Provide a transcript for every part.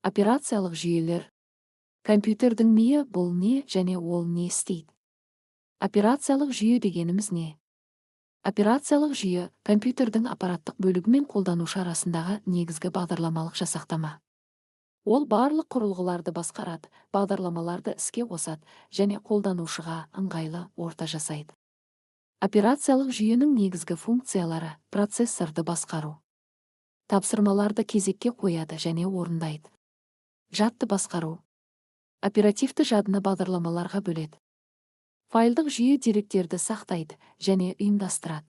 Операциялық жүйелер. Компьютердің миы бұл не және ол не істейді? Операциялық жүйе дегеніміз не? Операциялық жүйе компьютердің аппараттық бөлігі мен қолданушы арасындағы негізгі бағдарламалық жасақтама. Ол барлық құрылғыларды басқарады, бағдарламаларды іске қосады және қолданушыға ыңғайлы орта жасайды. Операциялық жүйенің негізгі функциялары: процессорды басқару, тапсырмаларды кезекке қояды және орындайды. Жадты басқару, оперативті жадыны бағдарламаларға бөледі. Файлдық жүйе деректерді сақтайды және ұйымдастырады.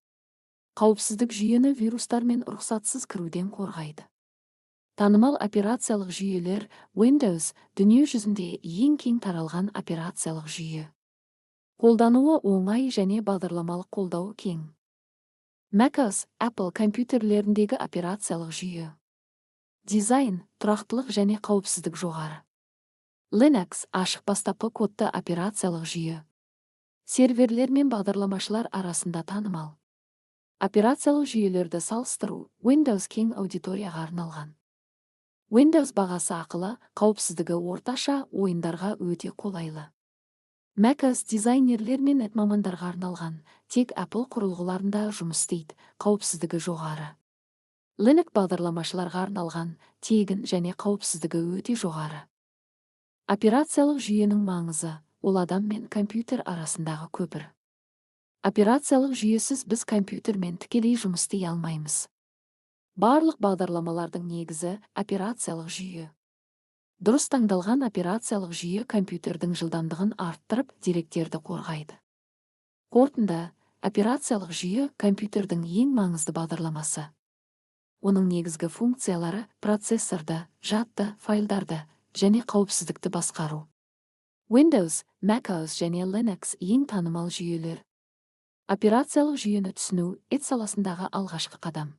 Қауіпсіздік жүйені вирустар мен рұқсатсыз кіруден қорғайды. Танымал операциялық жүйелер: Windows дүние жүзінде ең кең таралған операциялық жүйе. Қолдануы оңай және бағдарламалық қолдауы кең. macOS Apple компьютерлеріндегі операциялық жүйе. Дизайн, тұрақтылық және қауіпсіздік жоғары. Linux ашық бастапқы кодты операциялық жүйе. Серверлер мен бағдарламашылар арасында танымал. Операциялық жүйелерді салыстыру: Windows кең аудиторияға арналған. Windows бағасы ақылы, қауіпсіздігі орташа, ойындарға өте қолайлы. macOS дизайнерлер мен мамандарға арналған, тек Apple құрылғыларында жұмыс істейді, қауіпсіздігі жоғары. Linux бағдарламашыларға арналған, тегін және қауіпсіздігі өте жоғары. Операциялық жүйенің маңызы: ол адам мен компьютер арасындағы көпір. Операциялық жүйесіз біз компьютермен тікелей жұмыс істей алмаймыз. Барлық бағдарламалардың негізі операциялық жүйе. Дұрыс таңдалған операциялық жүйе компьютердің жылдамдығын арттырып, деректерді қорғайды. Қорытынды: операциялық жүйе компьютердің ең маңызды бағдарламасы. Оның негізгі функциялары: процессорды, жадты, файлдарды және қауіпсіздікті басқару. Windows, macOS және Linux ең танымал жүйелер. Операциялық жүйені түсіну — саласындағы алғашқы қадам.